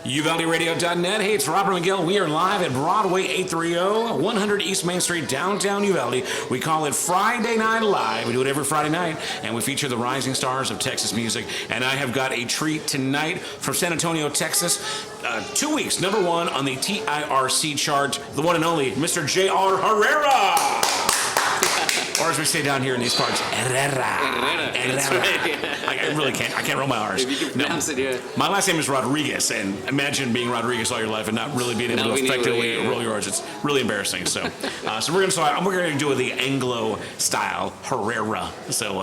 UvaldeRadio.net. Hey, it's Robert McGill. We are live at Broadway 830, 100 East Main Street, downtown Uvalde. We call it Friday Night Live. We do it every Friday night, and we feature the rising stars of Texas music. And I have got a treat tonight from San Antonio, Texas. 2 weeks, number one on the TIRC chart, the one and only Mr. J.R. Herrera. Or as we say down here in these parts, Herrera. That's right, yeah. I really can't. I can't roll my R's. If you can pronounce it, yeah. My last name is Rodriguez, and imagine being Rodriguez all your life and not really being able to effectively roll your R's. It's really embarrassing. So, we're going to do the Anglo style Herrera. So,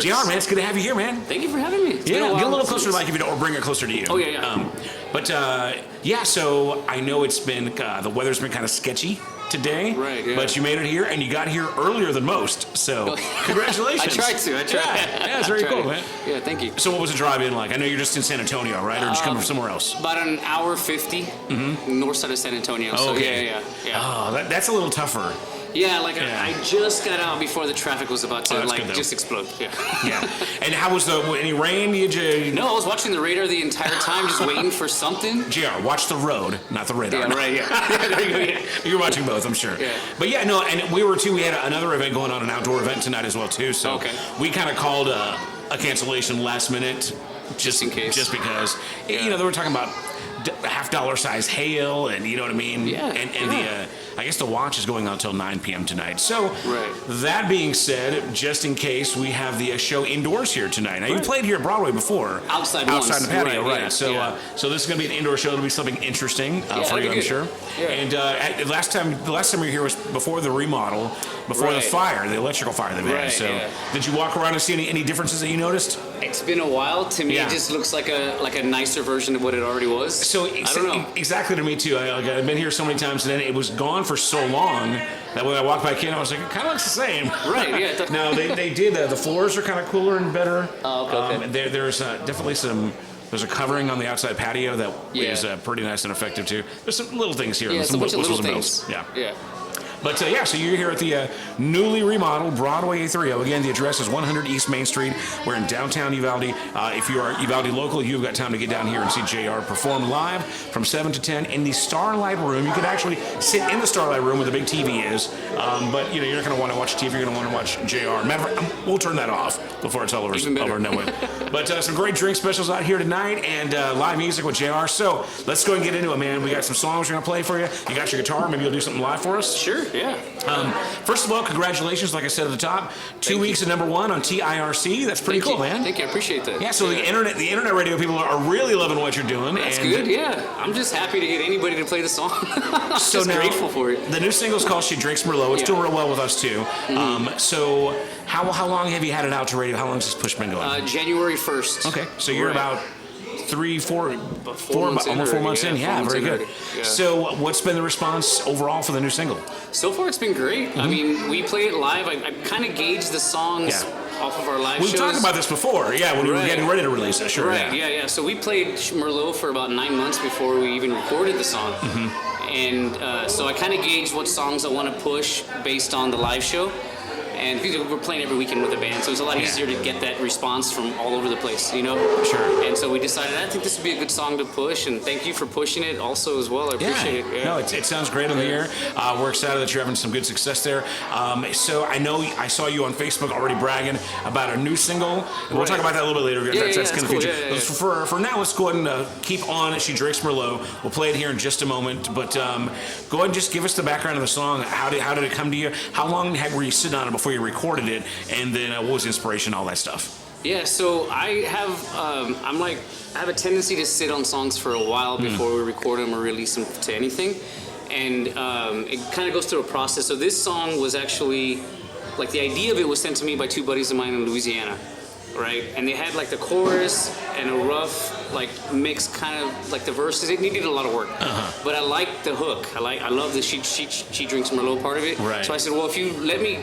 JR, man, it's good to have you here, man. Thank you for having me. It's get a little closer to the mic if you don't, or bring it closer to you. Oh yeah. So I know it's been the weather's been kind of sketchy today, right? Yeah. But you made it here, and you got here earlier than most. So, congratulations! I tried. Yeah, it's very cool, man. Yeah, thank you. So, what was the drive in like? I know you're just in San Antonio, right, or just come from somewhere else? About an hour 50, north side of San Antonio. Oh, so okay. Yeah. Oh, that's a little tougher. Yeah, I just got out before the traffic was about to just explode. Yeah. Yeah. And how was any rain? No, I was watching the radar the entire time, just waiting for something. JR, watch the road, not the radar. Yeah, right. Yeah. There you go. Yeah. You're watching both, I'm sure. Yeah. But yeah, no, and we were too. We had another event going on, an outdoor event tonight as well too. So we kind of called a cancellation last minute, just in case, just because they were talking about $50 size hail, and you know what I mean. Yeah. And I guess the watch is going on until 9 p.m. tonight. So that being said, just in case, we have the show indoors here tonight. Now you played here at Broadway before, outside the patio, right? Yeah. So this is going to be an indoor show. It'll be something interesting for you, I'm sure. Yeah. And the last time you were here was before the remodel, before the fire, the electrical fire that we had. So did you walk around and see any differences that you noticed? It's been a while. To me, it just looks like a nicer version of what it already was. So I don't know. Exactly to me too. I've been here so many times, and then it was gone for so long that when I walked back in, I was like, it kind of looks the same. Right. Yeah. Now they did. The floors are kind of cooler and better. Oh, okay. There's definitely there's a covering on the outside patio that is pretty nice and effective too. There's some little things here. Yeah, some bunch of little things. Yeah. But so you're here at the newly remodeled Broadway 830. Again, the address is 100 East Main Street. We're in downtown Uvalde. If you are Uvalde local, you've got time to get down here and see JR perform live from 7 to 10 in the Starlight Room. You can actually sit in the Starlight Room where the big TV is, but you're not going to want to watch TV. You're going to want to watch JR. Matter of fact, we'll turn that off before it's all over. But some great drink specials out here tonight and live music with JR. So let's go and get into it, man. We got some songs we're going to play for you. You got your guitar. Maybe you'll do something live for us. Sure. Yeah. First of all, congratulations, like I said at the top. 2 weeks at number one on TIRC. That's pretty cool, man. Thank you. I appreciate that. Yeah, so the internet radio people are really loving what you're doing. That's good, yeah. I'm just happy to get anybody to play the song. I'm so just grateful for it. The new single's called She Drinks Merlot. It's doing real well with us, too. So how long have you had it out to radio? How long has this push been going? January 1st. Okay, so you're about 4 months in. Yeah, very good. Yeah. So what's been the response overall for the new single? So far, it's been great. I mean, we play it live. I kind of gauge the songs off of our live shows. We've talked about this before, when we were getting ready to release it, sure. Right, yeah. So we played Merlot for about 9 months before we even recorded the song. And so I kind of gauge what songs I want to push based on the live show. And we're playing every weekend with the band, so it's a lot easier to get that response from all over the place, Sure. And so we decided, I think this would be a good song to push, and thank you for pushing it also as well. I appreciate it. Yeah. No, it sounds great on the air. We're excited that you're having some good success there. So I know I saw you on Facebook already bragging about a new single, and we'll talk about that a little bit later. That's kind of cool. future. Yeah. For now, let's go ahead and keep on. She Drinks Merlot. We'll play it here in just a moment, but go ahead and just give us the background of the song. How did it come to you? How long were you sitting on it before you recorded it, and then what was the inspiration, all that stuff? Yeah, so I have a tendency to sit on songs for a while before we record them or release them to anything, and it kind of goes through a process. So this song was actually, the idea of it was sent to me by two buddies of mine in Louisiana, right? And they had the chorus and a rough mix, kind of the verses. It needed a lot of work, but I liked the hook. I love the she drinks Merlot part of it. Right. So I said, well, if you let me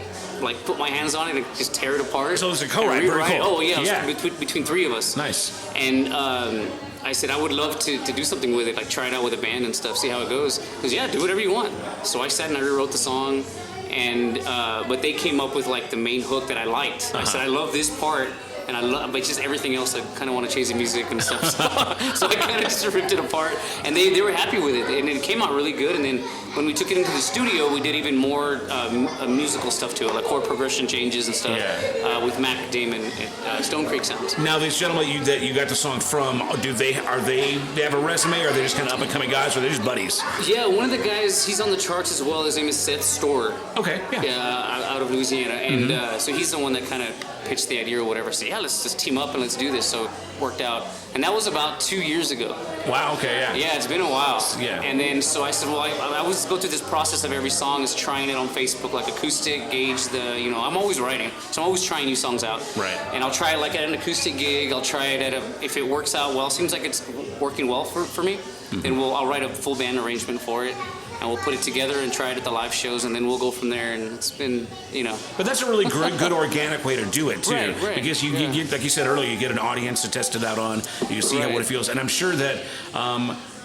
put my hands on it and just tear it apart. So it's a co-write. Very cool. Oh yeah. Between three of us. Nice. And I said I would love to do something with it, try it out with a band and stuff, see how it goes. Because do whatever you want. So I sat and I rewrote the song, and but they came up with the main hook that I liked. I said I love this part. And and I love, but just everything else, I kind of want to change the music and stuff. So I kind of just ripped it apart, and they were happy with it, and it came out really good. And then when we took it into the studio, we did even more musical stuff to it, like chord progression changes and stuff with Mac Damon and Stone Creek Sounds. Now, these gentlemen that you got the song from, they have a resume, or are they just kind of up and coming guys, or are they just buddies? Yeah, one of the guys, he's on the charts as well. His name is Seth Storer. Okay, out of Louisiana, and so he's the one that kind of pitched the idea or whatever. So yeah, let's just team up and let's do this. So it worked out, and that was about 2 years ago. Wow. Okay. Yeah. Yeah, it's been a while. Yeah. And then so I said, well, I always go through this process of every song is trying it on Facebook, like acoustic, gauge the, I'm always writing, so I'm always trying new songs out. Right. And I'll try it like at an acoustic gig. I'll try it at if it works out well, seems like it's working well for me, then I'll write a full band arrangement for it. And we'll put it together and try it at the live shows, and then we'll go from there. And it's been, But that's a really good organic way to do it too, right. Because you get, like you said earlier, you get an audience to test it out on. You see what it feels, and I'm sure that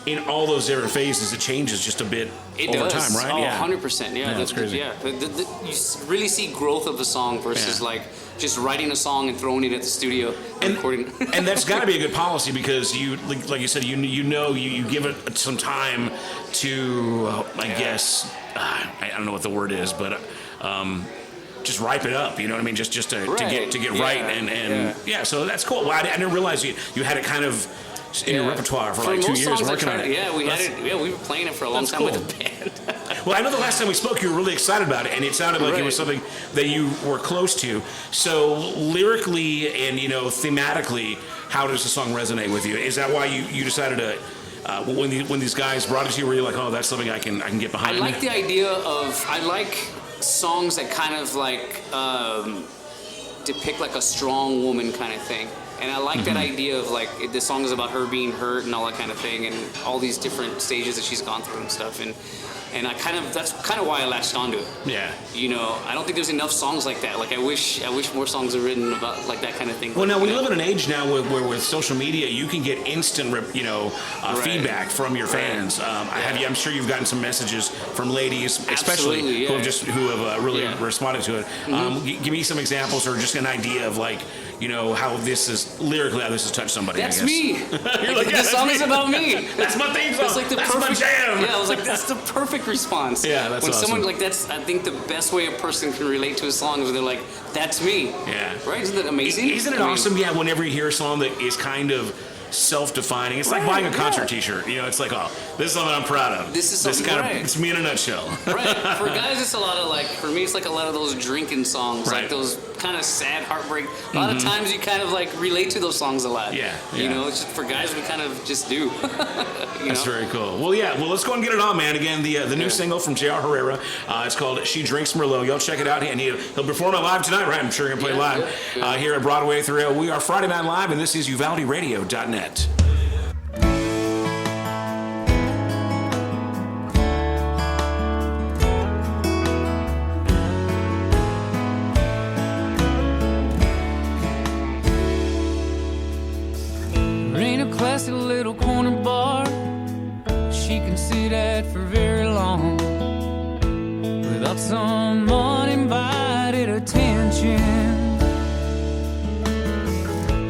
in all those different phases, it changes just a bit over time, right? Oh, 100%. Yeah, that's crazy. Yeah, you really see growth of the song versus like just writing a song and throwing it at the studio and recording. And that's got to be a good policy because you, like you said, you give it some time to, I guess, I don't know what the word is, but just ripe it up. You know what I mean? Just to get right and so that's cool. Well, I didn't realize you had it kind of in your repertoire for like 2 years working on it. Yeah, we had it. Yeah, we were playing it for a long time with the band. Well, I know the last time we spoke, you were really excited about it, and it sounded like it was something that you were close to. So lyrically and thematically, how does the song resonate with you? Is that why you decided to? When these guys brought it to you, were you like, oh, that's something I can get behind? I like the idea of songs that kind of like depict like a strong woman kind of thing. And I like that idea of like the song is about her being hurt and all that kind of thing, and all these different stages that she's gone through and stuff. And that's kind of why I latched onto it. Yeah. I don't think there's enough songs like that. Like I wish more songs are written about like that kind of thing. Well, now we live in an age now where with social media you can get instant feedback from your fans. I'm sure you've gotten some messages from ladies, especially who have really responded to it. Give me some examples or just an idea of like. How this is lyrically, how this has touched somebody. That's I guess. me. You're like, the song is about me. That's my theme song. That's like that's my jam. Yeah, I was like, that's the perfect response. Yeah, that's when awesome. Someone like that's. I think the best way a person can relate to a song is when they're like, "That's me." Yeah. Right? Isn't that amazing? Isn't it awesome? Yeah. Whenever you hear a song that is kind of self-defining, it's like buying a concert T-shirt. It's like, oh, this is something I'm proud of. This is something it's me in a nutshell. Right. For guys, it's a lot of like. For me, it's like a lot of those drinking songs, like those kind of sad heartbreak. A lot of times, you kind of like relate to those songs a lot. Yeah. It's just for guys, we kind of just do. That's very cool. Well, let's go and get it on, man. Again, the new single from J.R. Herrera. It's called "She Drinks Merlot." Y'all check it out, and he'll perform it live tonight, right? I'm sure he'll play live here at Broadway 3. We are Friday Night Live, and this is UvaldeRadio.net. Ain't a classy little corner bar she can sit at for very long without some uninvited attention.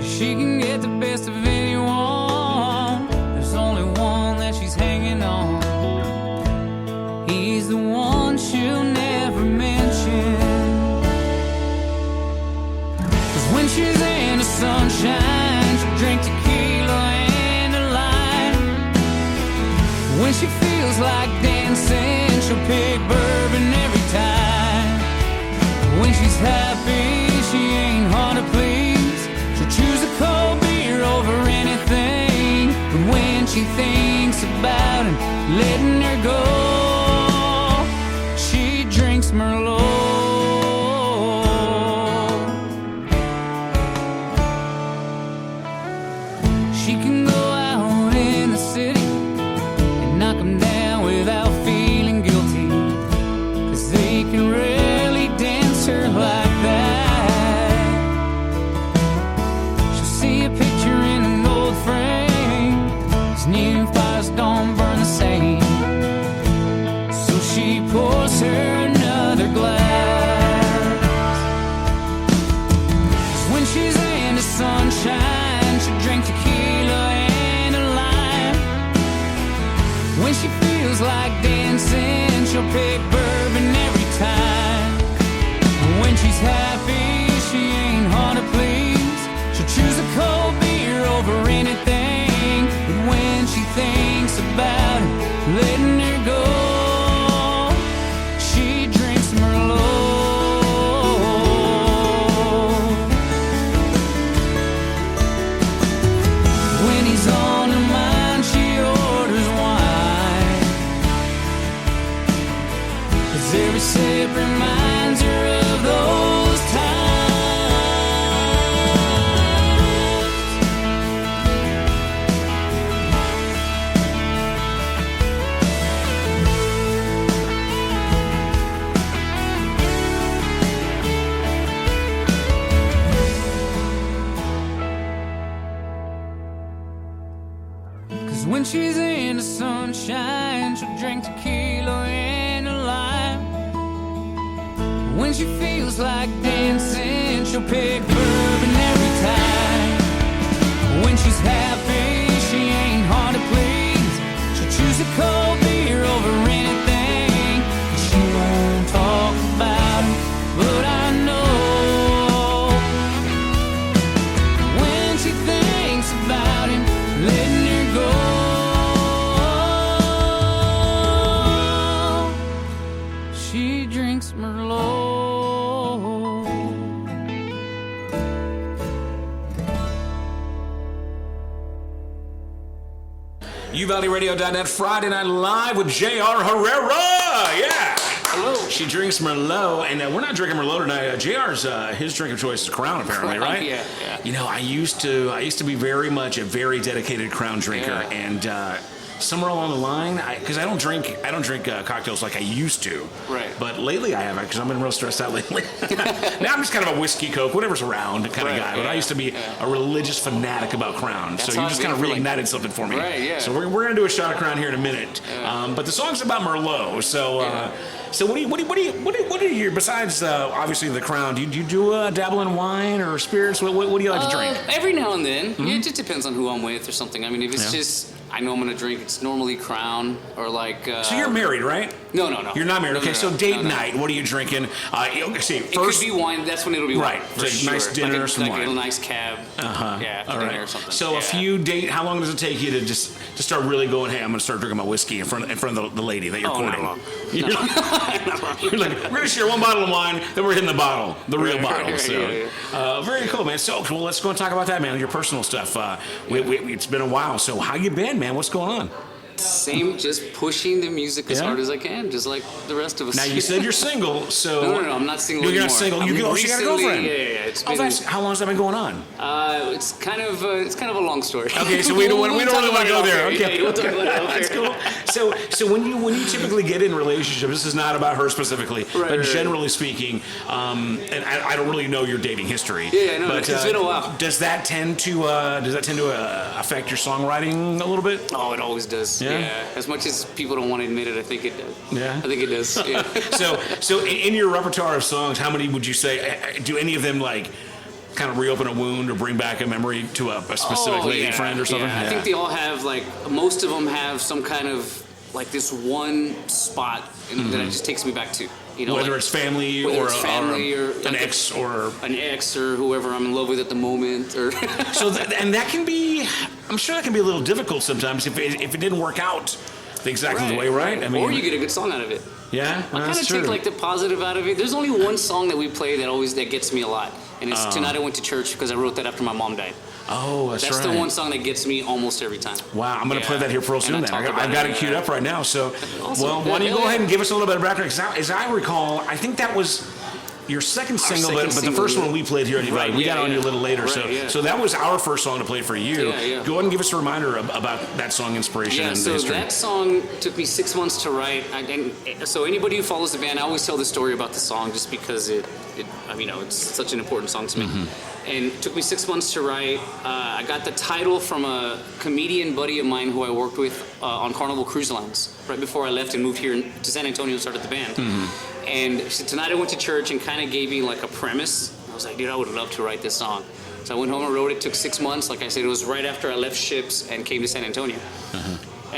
She can get the best of anyone. There's only one that she's hanging on. He's the one she'll never mention. 'Cause when she's in the sunshine, she'll drink tequila and a lime. When she feels like dancing, she'll pick bourbon every time. When she's happy, she ain't hard to please. Choose a cold beer over anything. But when she thinks about it, letting her go, she drinks Merlot. She can go out in the city and knock 'em down without feeling guilty, 'cause they can rarely dance her like that. See a picture in an old frame. His new fires don't burn the same. When she feels like dancing, she'll pick bourbon every time. When she's happy, she ain't hard to please. She'll choose a cold beer over anything. But when she thinks about letting her go, she drinks Merlot. When he's on her mind, she orders wine. 'Cause every sip reminds her of those times. 'Cause when she's in the sunshine, she'll drink tequila and a lime. When she feels like dancing, she'll pick bourbon every time. When she's happy, she ain't hard to please. She'll choose a cold beer over anything. She won't talk about it, but I know. When she thinks about him, letting her go, she drinks Merlot. UValleyRadio.net Friday Night Live with J.R. Herrera. Yeah. Hello. She drinks Merlot, and we're not drinking Merlot tonight. JR's his drink of choice is Crown, apparently, right? Yeah. You know, I used to be very much a very dedicated Crown drinker, Yeah. and somewhere along the line, because I don't drink cocktails like I used to. Right. But lately I haven't, because I've been real stressed out lately. Now I'm just kind of a whiskey, Coke, whatever's around kind of Right, guy. But I yeah, used to be a religious fanatic about Crown. That's So how you I've just been kind of for, like- reignited something for me. Right, yeah. So we're going to do a shot of Crown here in a minute. But the song's about Merlot. So so what do you besides obviously the Crown? Do you do dabble in wine or spirits? What do you like to drink? Every now and then. It just depends on who I'm with or something. I mean, if it's Yeah. just, I know I'm going to drink, it's normally Crown or like... So you're married, right? No. You're not married. No, Okay, no, so no, date no. night, what are you drinking? See, It first... could be wine. That's when it'll be Right. wine. For It's a sure. nice dinner like or some like wine. a nice cab. Yeah, for All dinner right. or something. So yeah. a few date. How long does it take you to just to start really going? Hey, I'm going to start drinking my whiskey in front of the lady that you're Oh, not courting. long. You're, like, you're like, we're going to share one bottle of wine, then we're hitting the bottle, the real bottle. right, So very cool, man. So well, let's go and talk about that, man. Your personal stuff. It's been a while. So how you been, man? What's going on? Same, just pushing the music as Yeah? hard as I can, just like the rest of us. Now you said you're single, so No, I'm not single No, you're anymore. not single. I mean, You got a recently, girlfriend. Yeah. It's Oh, been, how long has that been going on? it's kind of a long story. Okay, so we don't We'll really talk want to about go it there. off air. Okay, Yeah, we'll talk about it off that's air. cool. So when you typically get in relationships, this is not about her specifically, but right. generally speaking, and I don't really know your dating history. Yeah, no, but it's been a while. Does that tend to affect your songwriting a little bit? Oh, it always does. Yeah? Yeah. As much as people don't want to admit it, I think it does. Yeah? I think it does. Yeah. So in your repertoire of songs, how many would you say? Do any of them like kind of reopen a wound or bring back a memory to a specific lady friend or something? Yeah. I think they all have, like, most of them have some kind of, like, this one spot that it just takes me back to. You know, whether like, it's family whether or, it's family or an like ex or an ex or whoever I'm in love with at the moment, or so and that can be, I'm sure that can be a little difficult sometimes if it didn't work out exactly the way, right? I mean, or you get a good song out of it. Yeah, I kind that's of true. take like the positive out of it. There's only one song that we play that gets me a lot, and it's "Tonight I Went to Church" because I wrote that after my mom died. Oh, that's That's right. the one song that gets me almost every time. Wow, I'm going to Yeah. play that here for real soon And I then. talk about I've got it, it queued up right now. So, Awesome. well, why don't you Yeah, go yeah. ahead and give us a little bit of background? Because as I recall, I think that was your second single, second but the single, first yeah. one we played here. Right, we yeah, got on yeah. you a little later. Right, So that was our first song to play for you. Yeah, yeah. Go ahead and give us a reminder about that song inspiration Yeah, and so history. that song took me 6 months to write. So anybody who follows the band, I always tell the story about the song just because it's such an important song to me. And it took me 6 months to write. I got the title from a comedian buddy of mine who I worked with on Carnival Cruise Lines right before I left and moved here to San Antonio and started the band. And she said, "Tonight I went to church," and kind of gave me like a premise. I was like, dude, I would love to write this song. So I went home and wrote it. It took 6 months. Like I said, it was right after I left ships and came to San Antonio.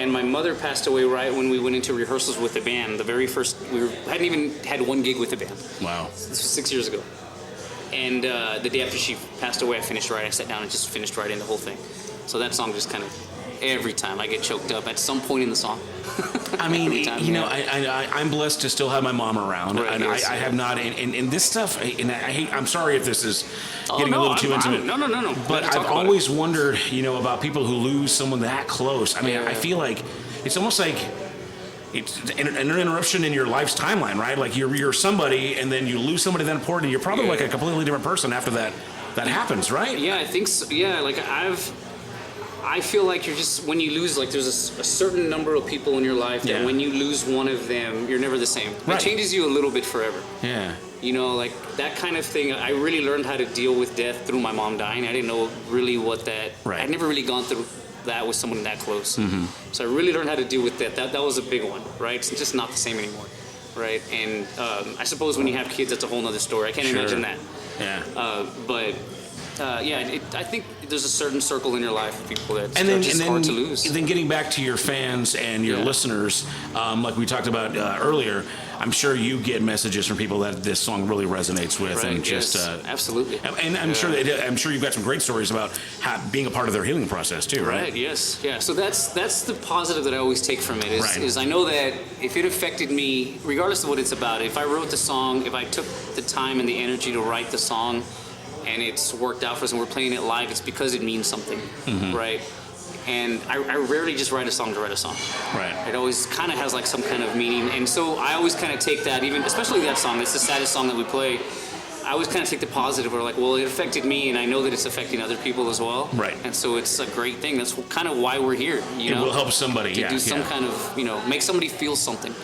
and my mother passed away right when we went into rehearsals with the band. The very first, hadn't even had one gig with the band. Wow. This was 6 years ago. And the day after she passed away, I finished writing. I sat down and just finished writing the whole thing. So that song just kind of, every time I get choked up at some point in the song. I mean, time, you know, I'm blessed to still have my mom around, right, and yes, I have not. And this stuff, and I hate. I'm sorry if this is getting no, a little too intimate. No. But I've always wondered, you know, about people who lose someone that close. I mean, Yeah. I feel like it's almost like it's an interruption in your life's timeline, right? Like you're somebody, and then you lose somebody that important, and you're probably like a completely different person after that happens, right? Yeah, I think so. Yeah, like I feel like you're just, when you lose, like there's a certain number of people in your life that when you lose one of them, you're never the same. Right. It changes you a little bit forever. Yeah. You know, like that kind of thing. I really learned how to deal with death through my mom dying. I didn't know really what that, Right. I'd never really gone through that with someone that close. Mm-hmm. So I really learned how to deal with that. That was a big one, right? It's just not the same anymore, right? And I suppose when you have kids, that's a whole nother story. I can't imagine that. Yeah. I think there's a certain circle in your life of people that's and hard to lose. And then getting back to your fans and your listeners, like we talked about earlier, I'm sure you get messages from people that this song really resonates with, Right, and just absolutely. And I'm sure you've got some great stories about being a part of their healing process too, right? Right. Yes. Yeah. So that's the positive that I always take from it is Right. I know that if it affected me, regardless of what it's about, if I wrote the song, if I took the time and the energy to write the song, and it's worked out for us and we're playing it live, it's because it means something, right? And I rarely just write a song to write a song. Right. It always kind of has like some kind of meaning, and so I always kind of take that, even especially that song. It's the saddest song that we play. I always kind of take the positive, or like, well, it affected me, and I know that it's affecting other people as well. Right. And so it's a great thing. That's kind of why we're here. You know, It will help somebody. to do some kind of, make somebody feel something.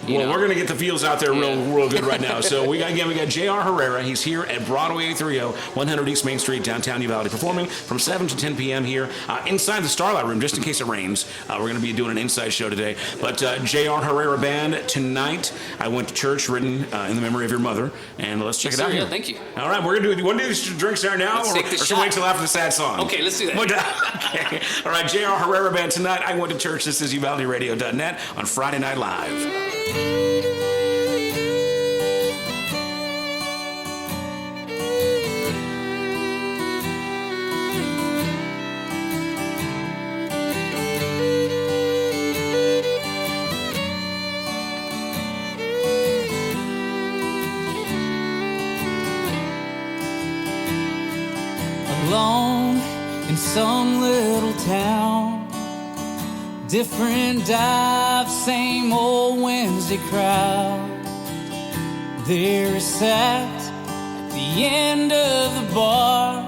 Well, we're going to get the feels out there real good right now. So we got J.R. Herrera. He's here at Broadway 830, 100 East Main Street, downtown Uvalde, performing from 7 to 10 p.m. here inside the Starlight Room, just in case it rains. We're going to be doing an inside show today. But J.R. Herrera Band tonight. I Went to Church, written in the memory of your mother. And let's check it out here. Yeah, thank you. All right, we're going to do. You want to do this drink start now, Let's or take the should shot. we wait till after the sad song? Okay, let's do that. Okay. All right, J.R. Herrera Band tonight. I Went to Church. This is UvaldeRadio.net on Friday Night Live. Alone in some little town, different dive, same old Wednesday crowd. There sat at the end of the bar,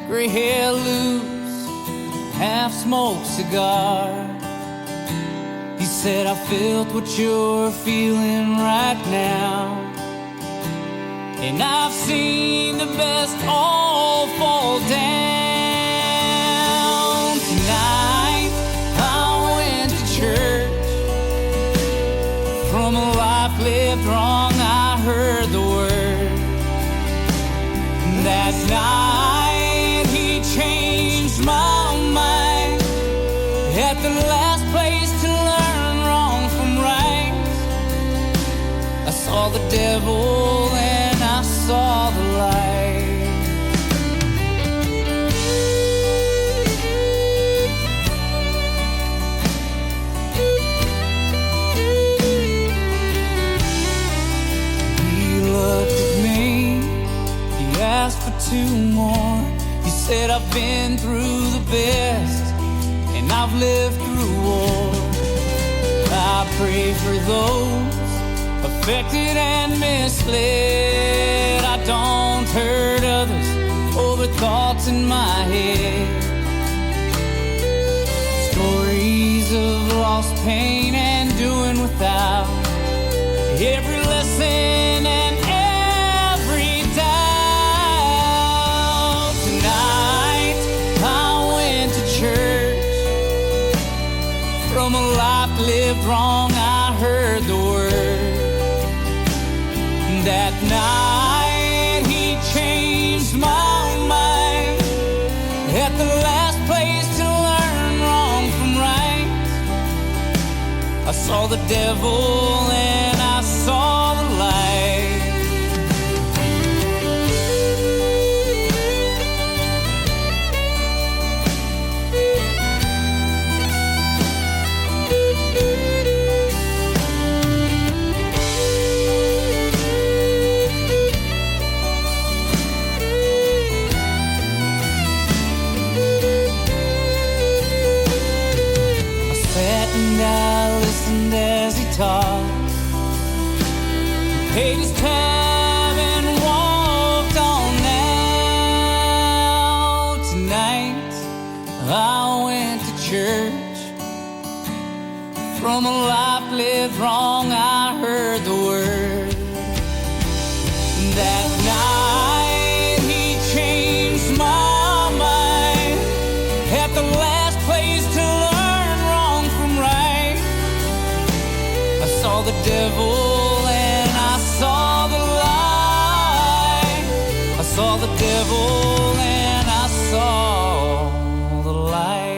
gray hair loose, half-smoked cigar. He said, I felt what you're feeling right now, and I've seen the best all fall down. Tonight I went to church. From a life lived wrong, I heard the word. That night he changed my mind. At the last place to learn wrong from right, I saw the devil and I saw the light. He looked at me, he asked for two more. He said, I've been through the best, and I've lived through war. I pray for those affected and misled. I don't hurt others over thoughts in my head. Stories of lost pain and doing without, every lesson and every doubt. Tonight I went to church. From a life lived wrong, I heard the word. That night he changed my mind. At the last place to learn wrong from right, saw the devil and I saw the light. I sat and I listened as he talked, paid his tab and walked on out. Tonight I went to church. From a life lived wrong I heard the word. That night he changed my mind at the last place to learn wrong from right. I saw the devil and I saw the light. I saw the devil and I saw the light.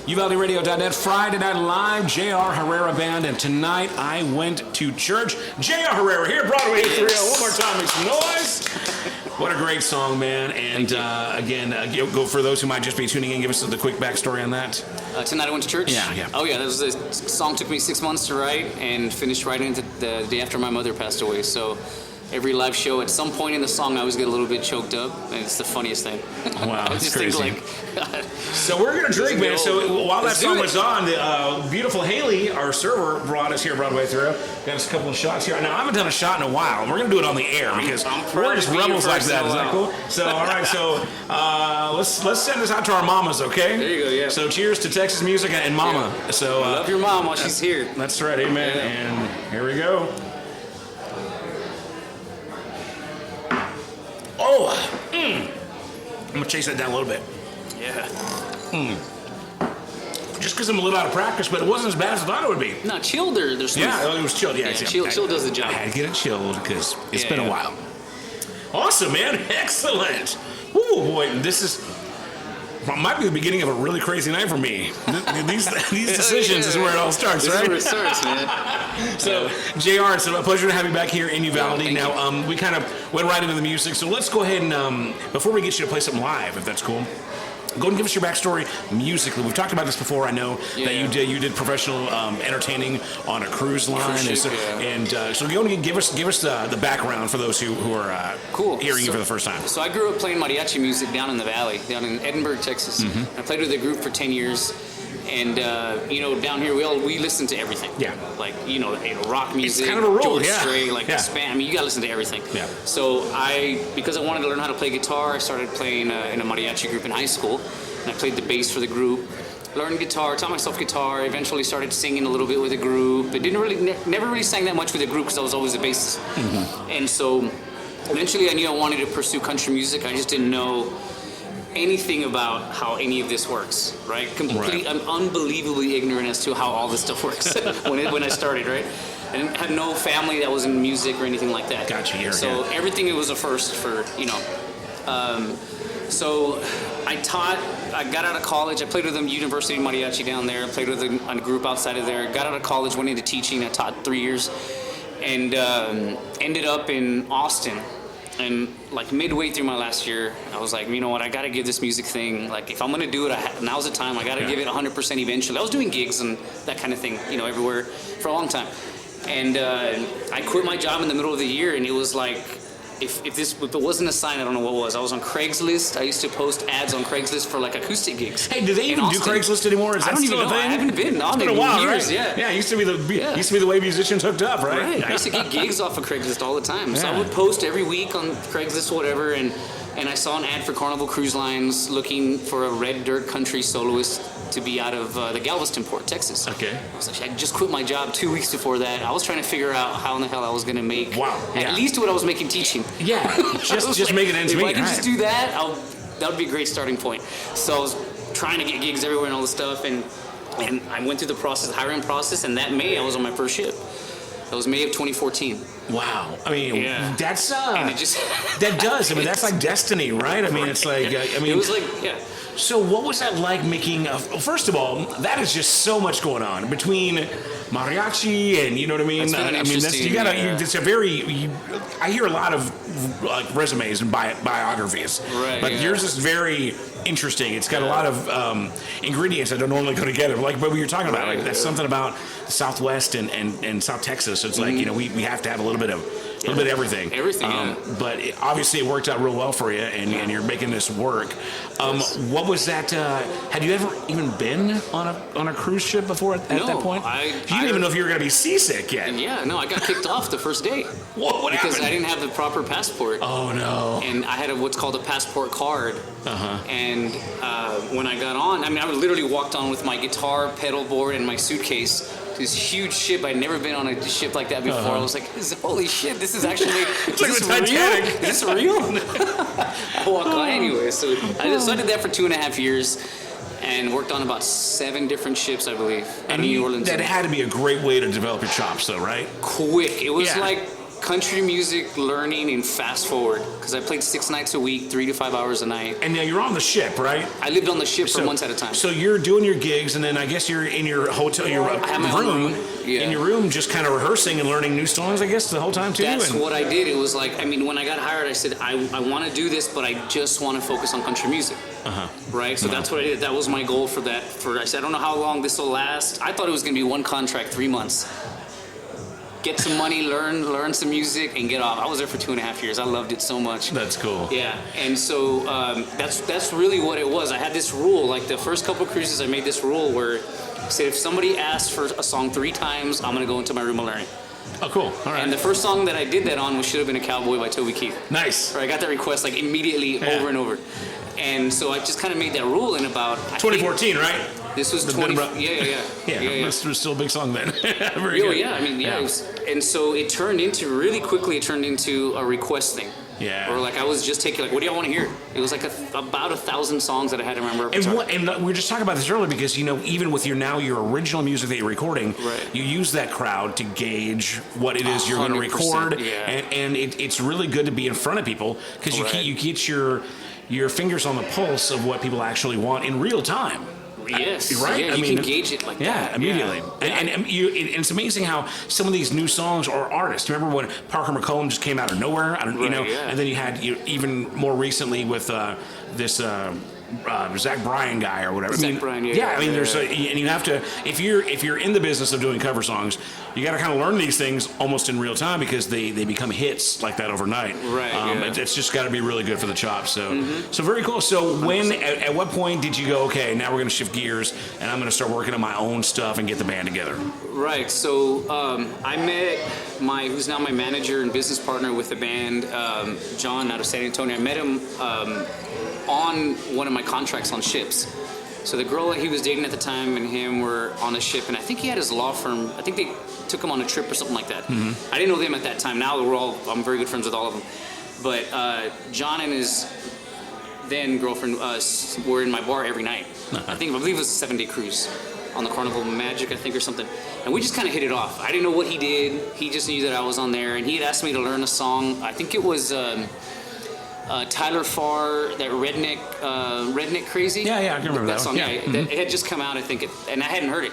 UvaldeRadio.net, Friday Night Live, J.R. Herrera Band, and tonight I went to church. J.R. Herrera here, Broadway 830. One more time, make some noise. What a great song, man. And again, go for those who might just be tuning in, give us the quick backstory on that. Tonight I went to church? Yeah. Oh, yeah, this song took me 6 months to write and finished writing it the day after my mother passed away. So every live show, at some point in the song, I always get a little bit choked up, and it's the funniest thing. Wow, that's crazy. God. So we're going to drink, man. So while that song was on, the beautiful Haley, our server, brought us here Broadway through. Got us a couple of shots here. Now, I haven't done a shot in a while. We're going to do it on the air because we're just rebels like that. Is that cool? So, all right. So let's send this out to our mamas, okay? There you go, yeah. So cheers to Texas music and mama. Yeah. So love your mom while she's here. That's right. Amen. Yeah. And here we go. Oh, I'm going to chase that down a little bit. Yeah. Just because I'm a little out of practice, but it wasn't as bad as I thought it would be. No, chilled there's smooth. Yeah, it was chilled. Yeah, chill does the job. I had to get it chilled because it's been Yeah. a while. Awesome, man. Excellent. Oh, boy. This might be the beginning of a really crazy night for me. These decisions is where it all starts, This right? is where it starts, man. So, JR, it's a pleasure to have you back here in Uvalde. Thank Now, we kind of went right into the music, so let's go ahead and, before we get you to play something live, if that's cool, go ahead and give us your backstory musically. We've talked about this before. I know that you did professional entertaining on a cruise line, so go and give us the background for those who are hearing you for the first time. So I grew up playing mariachi music down in the valley, down in Edinburgh, Texas. I played with a group for 10 years. And down here we listen to everything. Yeah. Like rock music. It's kind of a rule, George yeah. Strait, Yeah. Span. I mean, you gotta listen to everything. Yeah. So because I wanted to learn how to play guitar, I started playing in a mariachi group in high school, and I played the bass for the group. Learned guitar, taught myself guitar. Eventually started singing a little bit with a group. But never really sang that much with a group because I was always a bassist. And so eventually I knew I wanted to pursue country music. I just didn't know anything about how any of this works, right? I'm unbelievably ignorant as to how all this stuff works when I started, right? I had no family that was in music or anything like that. Gotcha. So everything was a first for. So I got out of college. I played with the University Mariachi down there. I played with a group outside of there. Got out of college, went into teaching. I taught 3 years, and ended up in Austin. And like midway through my last year, I was like, you know what, I got to give this music thing, like if I'm going to do it, now's the time. I got to give it 100% eventually. I was doing gigs and that kind of thing, everywhere for a long time. And I quit my job in the middle of the year, and it was like if it wasn't a sign, I don't know what it was. I was on Craigslist. I used to post ads on Craigslist for like acoustic gigs. Hey, do they in even do Austin. Craigslist anymore? Is I that don't still even a know. I thing? haven't been on It's been it a while, in years. right? Yeah. Yeah, it used to be the way musicians hooked up, right? Right. I used to get gigs off of Craigslist all the time. So Yeah. I would post every week on Craigslist, whatever, and I saw an ad for Carnival Cruise Lines looking for a red dirt country soloist to be out of the Galveston port, Texas. Okay. I was like, I just quit my job 2 weeks before that. I was trying to figure out how in the hell I was going to make at least what I was making teaching. Yeah, just make it ends If meet. I could just right. do that, that would be a great starting point. So I was trying to get gigs everywhere and all this stuff, and I went through the hiring process, and that May I was on my first ship. That was May of 2014. Wow. I mean, that's And it just that does. I mean, that's like destiny, right? I mean, it's like I mean, it was like So what was that like making first of all, that is just so much going on between mariachi and you know what I mean? That's been I mean, that's, you gotta, it's a very, I hear a lot of like resumes and biographies. Right, But yeah. yours is very interesting. It's got a lot of ingredients that don't normally go together. Like what we were talking about, like that's something about the Southwest and South Texas. It's like, you know, we have to have a little bit of everything. Everything, But obviously it worked out real well for you, and you're making this work. What was that? Had you ever even been on a cruise ship before at that point? You didn't even know if you were going to be seasick yet. Yeah, no, I got kicked off the first day. What Because happened? I didn't have the proper passport. Oh no! And I had what's called a passport card. Uh-huh. And when I got on, I mean, I literally walked on with my guitar, pedal board, and my suitcase. This huge ship. I'd never been on a ship like that before. I was like, holy shit, this is actually, It's is like this the Titanic. real? Is this real? I walk on anyway. So I did that for 2.5 years and worked on about 7 different ships, I believe, out of New Orleans. That had to be a great way to develop your chops, though, right? Quick. It was Yeah. like country music learning in fast forward, because I played 6 nights a week, 3 to 5 hours a night. And now you're on the ship, right? I lived on the ship for months at a time. So you're doing your gigs, and then I guess you're in your hotel, your I have my own room, room. Yeah. in your room, just kind of rehearsing and learning new songs, I guess, the whole time too. That's and, what I did. It was like, I mean, when I got hired, I said, I want to do this, but I just want to focus on country music. Right? So that's what I did. That was my goal for that. I said, I don't know how long this will last. I thought it was going to be one contract, 3 months. Get some money, learn some music, and get off. I was there for 2.5 years. I loved it so much. That's cool. Yeah, and so that's really what it was. I had this rule, like the first couple cruises, I made this rule where I said, if somebody asks for a song 3 times, I'm gonna go into my room and learn it. Oh, cool. All right. And the first song that I did that on was "Should Have Been a Cowboy" by Toby Keith. Nice. Or I got that request like immediately over and over, and so I just kind of made that rule in about 2014, right? This was The 20. Ben Yeah. This was still a big song then. Very Oh good. yeah, I mean yeah. It was, and so it turned into really quickly. It turned into a request thing. Yeah. Or like I was just taking like, what do y'all want to hear? It was like about 1,000 songs that I had in my repertoire. And we were just talking about this earlier because, you know, even with your original music that you're recording, Right. you use that crowd to gauge what it is you're going to 100%, record. yeah. And it's really good to be in front of people because Right. you get your fingers on the pulse of what people actually want in real time. Yes. Right? Yeah, I you mean, can gauge it like that. Yeah, immediately. Yeah. And it's amazing how some of these new songs or artists. Remember when Parker McCollum just came out of nowhere? Right, yeah. And then you had even more recently with this Zach Bryan guy or whatever. Zach Bryan, yeah. Yeah, I mean, there's and you have to if you're in the business of doing cover songs, you got to kind of learn these things almost in real time because they become hits like that overnight. Right, yeah. It's just got to be really good for the chops. So so very cool. So when at what point did you go? Okay, now we're going to shift gears and I'm going to start working on my own stuff and get the band together. Right. So I met who's now my manager and business partner with the band, John out of San Antonio. I met him on one of my contracts on ships. So the girl that he was dating at the time and him were on a ship, and I think he had his law firm. I think they took him on a trip or something like that. I didn't know them at that time. Now I'm very good friends with all of them. But John and his then girlfriend were in my bar every night. I believe it was a 7-day cruise on the Carnival Magic, I think, or something. And we just kind of hit it off. I didn't know what he did. He just knew that I was on there, and he had asked me to learn a song. I think it was Tyler Farr, that Redneck Crazy. Yeah, I can remember that song. one. Yeah, it had just come out, I think, and I hadn't heard it.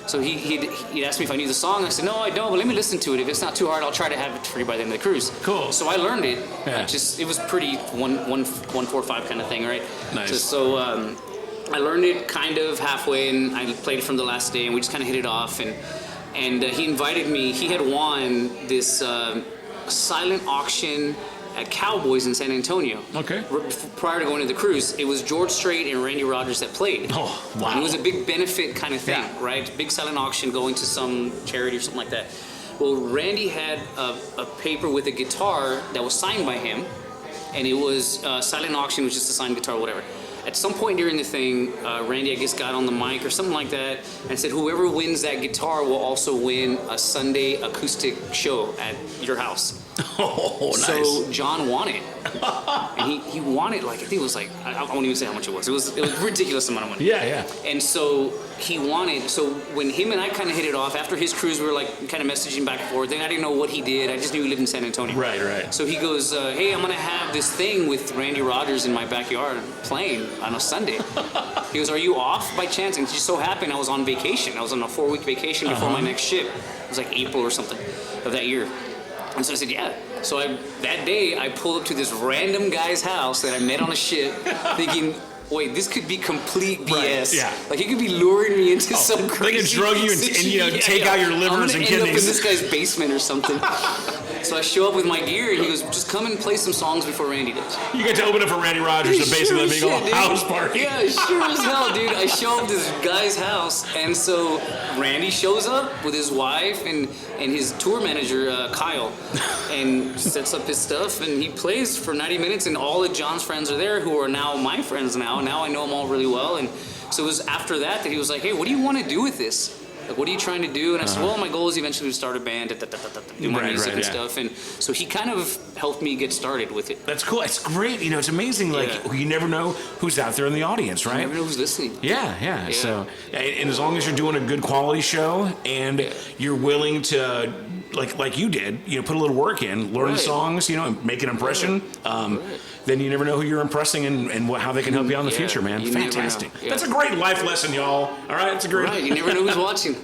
So he'd asked me if I knew the song. I said, no, I don't, but let me listen to it. If it's not too hard, I'll try to have it for you by the end of the cruise. Cool. So I learned it. Yeah. It was pretty 1-4-5 kind of thing, right? Nice. So I learned it kind of halfway, and I played it from the last day, and we just kind of hit it off. And he invited me. He had won this silent auction at Cowboys in San Antonio. Okay. Prior to going to the cruise, it was George Strait and Randy Rogers that played. Oh, wow. And it was a big benefit kind of thing, Yeah. right? Big silent auction going to some charity or something like that. Well, Randy had a paper with a guitar that was signed by him, and it was silent auction, was just a signed guitar, whatever. At some point during the thing, Randy, I guess, got on the mic or something like that and said, whoever wins that guitar will also win a Sunday acoustic show at your house. Oh, nice. So John won it. And he won it, like, I think it was like, I won't even say how much it was. It was a ridiculous amount of money. Yeah, yeah. And so he wanted, so when him and I kind of hit it off, after his cruise, we were like kind of messaging back and forth. Then I didn't know what he did. I just knew he lived in San Antonio. Right, right. So he goes, hey, I'm going to have this thing with Randy Rogers in my backyard playing on a Sunday. He goes, are you off by chance? And it just so happened I was on vacation. I was on a 4-week vacation before my next ship. It was like April or something of that year. And so I said, yeah. So that day, I pulled up to this random guy's house that I met on a ship, thinking, wait, this could be complete BS. Right, yeah. Like, he could be luring me into some crazy They could drug you and take out your livers and I'm gonna end up in kidneys. this guy's basement or something. So I show up with my gear, and he goes, just come and play some songs before Randy does. You get to open up for Randy Rogers and basically Sure let me go shit, dude. house party. Yeah, sure as hell, dude. I show up to this guy's house, and so Randy shows up with his wife and his tour manager, Kyle, and sets up his stuff, and he plays for 90 minutes, and all of John's friends are there, who are now my friends now. Now I know them all really well, and so it was after that he was like, hey, what do you want to do with this? Like, what are you trying to do? And I said, well, my goal is eventually to start a band, do my music and stuff. And so he kind of helped me get started with it. That's cool. It's great. You know, it's amazing. Like, you never know who's out there in the audience, right? You never know who's listening. Yeah. So, and as long as you're doing a good quality show and you're willing to, like you did, you know, put a little work in, learn the songs, you know, and make an impression, then you never know who you're impressing and how they can help you out in the future, man. Fantastic. That's a great life lesson, y'all. All right, it's a great. Right, you never know who's watching.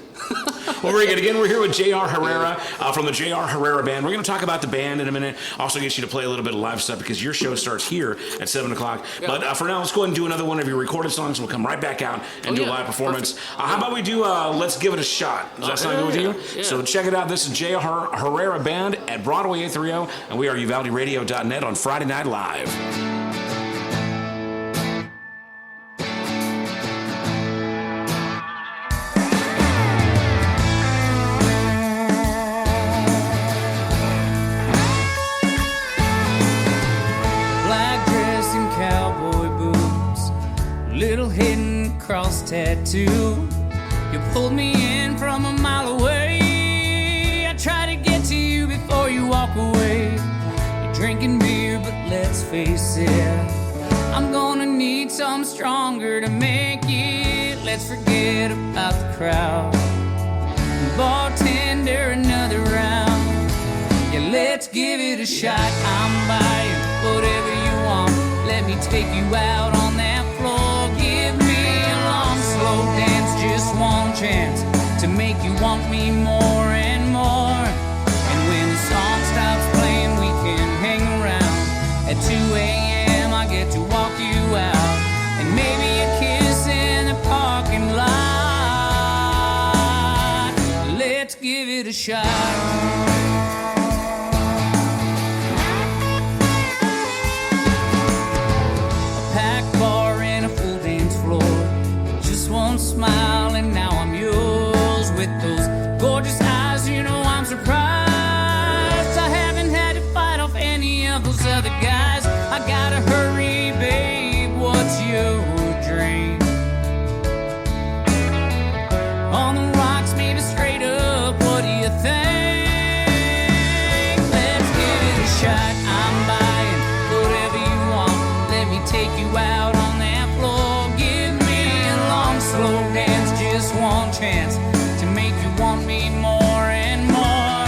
Well, very good. Again, we're here with J.R. Herrera from the J.R. Herrera Band. We're going to talk about the band in a minute. Also get you to play a little bit of live stuff because your show starts here at 7 o'clock. Yeah. But for now, let's go ahead and do another one of your recorded songs. We'll come right back out and do a live performance. How about we do Let's Give It a Shot? Does that sound good with you? Yeah. So check it out. This is J.R. Herrera Band at Broadway 830, and we are UvaldeRadio.net on Friday Night Live. Little hidden cross tattoo. You pulled me in from a mile away. I try to get to you before you walk away. You're drinking beer, but let's face it, I'm gonna need something stronger to make it. Let's forget about the crowd. Bartender, another round. Yeah, let's give it a shot. I'm buying whatever you want. Let me take you out on that floor. Give me a long, slow dance, just one chance to make you want me more and more. And when the song stops playing, we can hang around. At 2 a.m. I get to walk you out, and maybe a kiss in the parking lot. Let's give it a shot. Smile, and now I'm yours with those gorgeous eyes. You know I'm surprised I haven't had to fight off any of those other guys. I gotta hurry, babe. What's your dream? On the rocks, maybe straight up. What do you think? Let's give it a shot. I'm buying whatever you want. Let me take you out on that floor. Give me a long, slow dance, just one chance to make you want me more and more.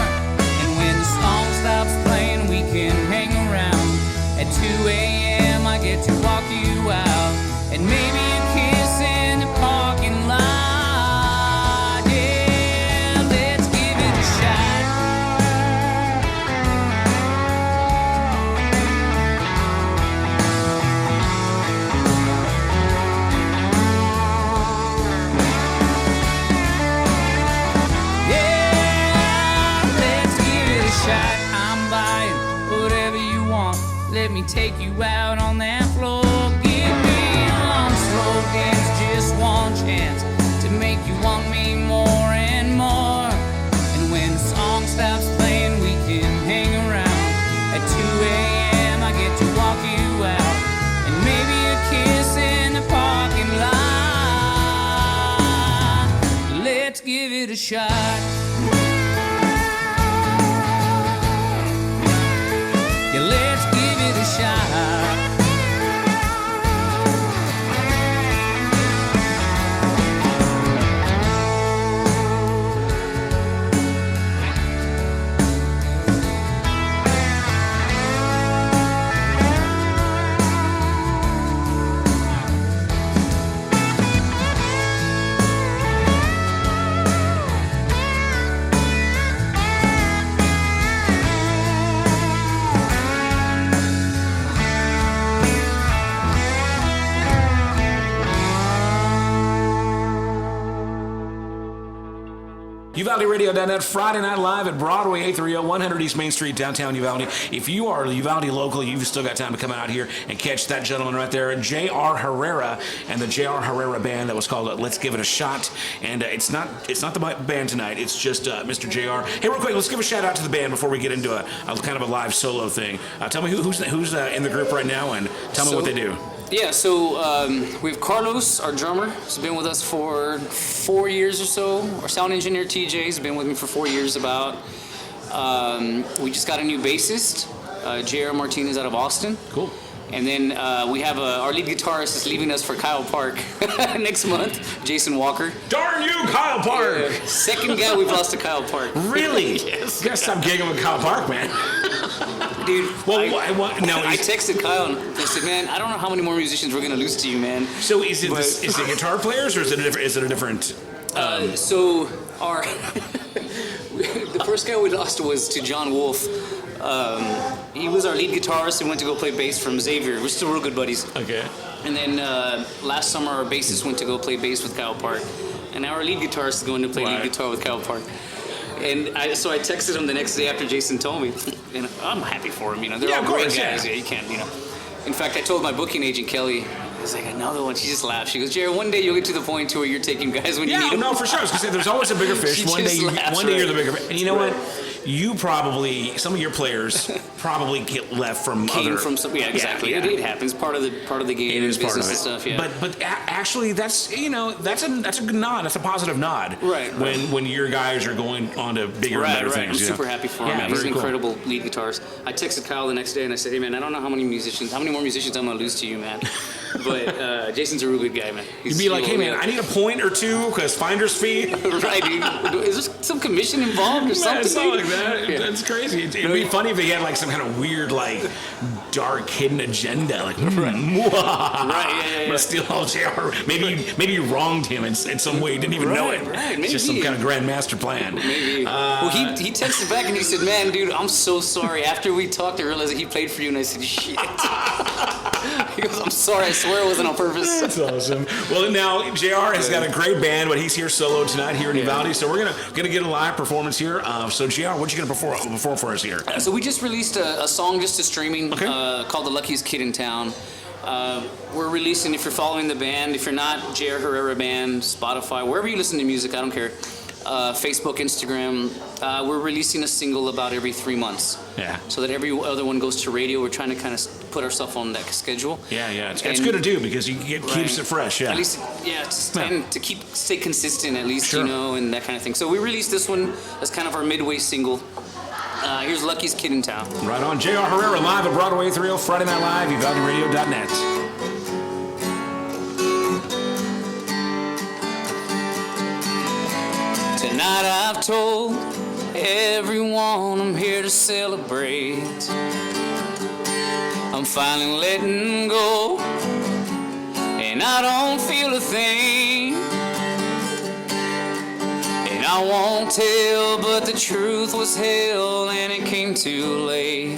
And when the song stops playing, we can hang around. At 2 a.m. I get to walk you out, and maybe a kiss in the parking lot. Yeah, let's give it a shot. Yeah. me take you out on that floor. Give me a long, slow dance, just one chance to make you want me more and more. And when the song stops playing, we can hang around. At 2 a.m. I get to walk you out, and maybe a kiss in the parking lot. Let's give it a shot. Yeah, let's give it a shot. UvaldeRadio.net, Friday Night Live at Broadway 830, 100 East Main Street, downtown Uvalde. If you are Uvalde local, you've still got time to come out here and catch that gentleman right there, J.R. Herrera, and the J.R. Herrera band that was called Let's Give It a Shot. And it's not the band tonight, it's just Mr. J.R. Hey, real quick, let's give a shout out to the band before we get into a kind of a live solo thing. Tell me who's in the group right now, and tell me what they do. Yeah, so we have Carlos, our drummer. He's been with us for 4 years or so. Our sound engineer, TJ, has been with me for 4 years about. We just got a new bassist, J.R. Martinez out of Austin. Cool. And then we have our lead guitarist is leaving us for Kyle Park next month, Jason Walker. Darn you, Kyle Park! Second guy we've lost to Kyle Park. Really? Yes. You gotta stop gigging with Kyle Park, man. Dude, I texted Kyle and I said, man, I don't know how many more musicians we're gonna lose to you, man. So is it guitar players or is it a different? So our the first guy we lost was to John Wolf. He was our lead guitarist and went to go play bass from Xavier. We're still real good buddies. Okay. And then last summer our bassist went to go play bass with Kyle Park, and now our lead guitarist is going to play lead guitar with Kyle Park. And so I texted him the next day after Jason told me, and I'm happy for him. They're all great guys. Yeah, you can't. In fact, I told my booking agent Kelly, I was like, another one. She just laughed. She goes, Jared, one day you'll get to the point to where you're taking guys when you need them. No, for sure. I was gonna say there's always a bigger fish. One day you're the bigger fish. And you know what? You probably, some of your players probably get left from exactly. Yeah. It happens. Part of the game. It is part of it. And stuff. Yeah. But actually, that's a good nod. That's a positive nod. Right. When your guys are going on to bigger and better things. I'm super happy for him. Man. He's an incredible lead guitarist. I texted Kyle the next day and I said, hey man, I don't know how many more musicians I'm gonna lose to you, man. But Jason's a real good guy, man. You'd be like, hey man, I need a point or two because finder's fee. Right, dude. Is there some commission involved or something? It's not like that. That's crazy. It'd be funny if they had like some kind of weird, like dark hidden agenda, like I'm gonna steal all JR. Maybe you wronged him in some way, didn't even know it. Right, maybe. It's just some kind of grand master plan. Maybe. Well, he texted back and he said, "Man, dude, I'm so sorry. After we talked, I realized that he played for you." And I said, "Shit." He goes, "I'm sorry. I swear it wasn't on purpose." That's awesome. Well, now JR has got a great band, but he's here solo tonight here in Uvalde. So we're gonna get a live performance here. So JR, what you gonna perform for us here? So we just released a song just to streaming called "The Luckiest Kid in Town." We're releasing, if you're following the band, if you're not, J.R. Herrera Band, Spotify, wherever you listen to music, I don't care. Facebook, Instagram. We're releasing a single about every 3 months. Yeah. So that every other one goes to radio. We're trying to kind of put ourselves on that schedule. Yeah. It's good to do because keeps it fresh. Yeah. At least, and to stay consistent at least, and that kind of thing. So we released this one as kind of our midway single. Here's Lucky's Kid in Town. Right on. J.R. Herrera live at Broadway 830, Friday Night Live, UvaldeRadio.net. Tonight I've told everyone I'm here to celebrate. I'm finally letting go, and I don't feel a thing. And I won't tell, but the truth was hell, and it came too late.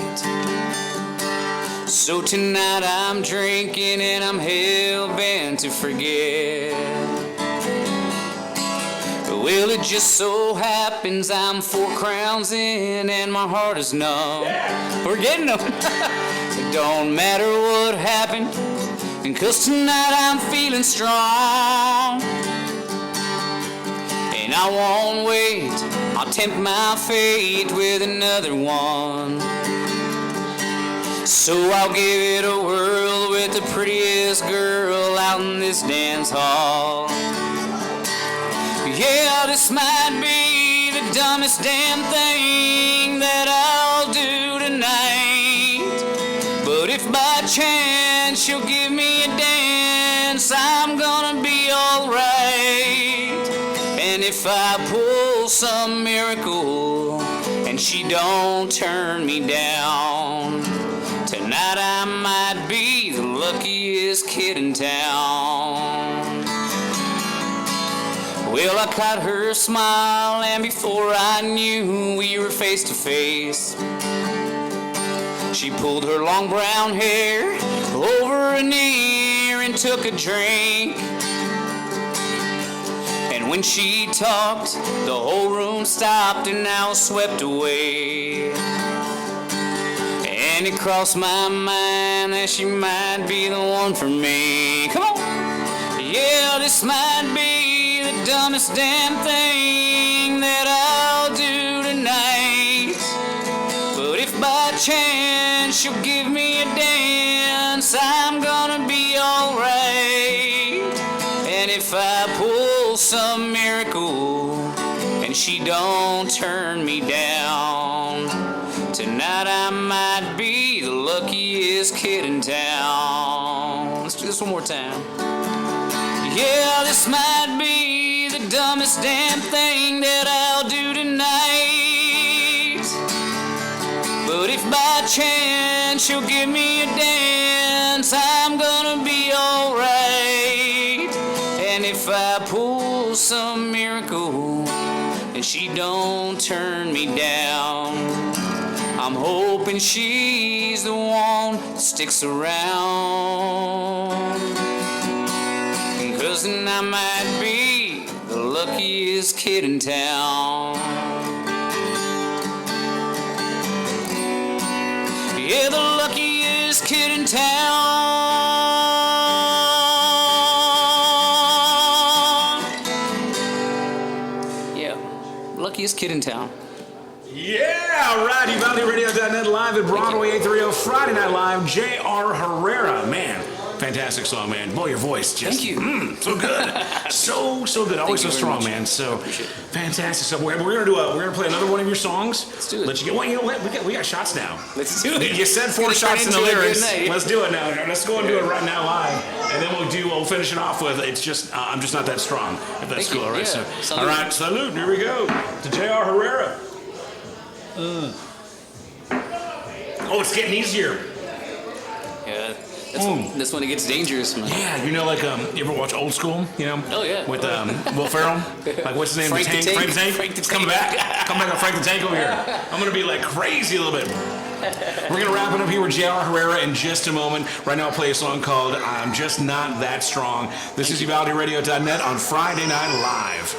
So tonight I'm drinking, and I'm hell-bent to forget. Well, it just so happens I'm 4 crowns in, and my heart is numb. We're getting them. It don't matter what happened, and 'cause tonight I'm feeling strong. And I won't wait, I'll tempt my fate with another one. So I'll give it a whirl with the prettiest girl out in this dance hall. Yeah, this might be the dumbest damn thing that I'll do tonight, but if by chance she'll give me a dance, I'm gonna be alright. And if I pull some miracle and she don't turn me down, tonight I might be the luckiest kid in town. Well, I caught her smile, and before I knew we were face to face, she pulled her long brown hair over an ear and took a drink. And when she talked, the whole room stopped and I was swept away. And it crossed my mind that she might be the one for me. Come on! Yeah, this might be the dumbest damn thing that I'll do tonight, but if by chance she'll give me a dance, I'm gonna be alright. And if I pull some miracle and she don't turn me down, tonight I might be the luckiest kid in town. Let's do this one more time. Yeah, this might be the dumbest damn thing that I'll do tonight, but if by chance she'll give me a dance, I'm gonna be alright. And if I pull some miracle and she don't turn me down, I'm hoping she's the one that sticks around. 'Cause then I might be the luckiest kid in town. Yeah, the luckiest kid in town. Yeah, luckiest kid in town. Yeah, all right. UvaldeRadio.net live at Broadway 830 Friday Night Live. J.R. Herrera, man. Fantastic song, man. Boy, your voice just Thank you. So good, so good. Always so strong, much. man. So fantastic stuff. We're gonna play another one of your songs. Let's do it. Let you get one. You know what? We got shots now. Let's do it. You said 4 It's gonna shots in the turn into a good lyrics. night. Let's do it now. Let's go and do it right now live, and then we'll finish it off with "It's Just I'm Just Not That Strong." If that's Thank cool, you. all right. Yeah. So, Salute. all right, salute. Here we go to J.R. Herrera. Oh, it's getting easier. Yeah, that's when it gets dangerous, man. Yeah, you know, like you ever watch Old School? You know? Oh, yeah. With Will Ferrell. Like what's his name? Frank the Tank. Frank the Tank. Frank the It's coming Tank. back. Come back on Frank the Tank over here. I'm gonna be like crazy a little bit. We're gonna wrap it up here with J.R. Herrera in just a moment. Right now, I'll play a song called "I'm Just Not That Strong." This is UvaldeRadio.net on Friday Night Live.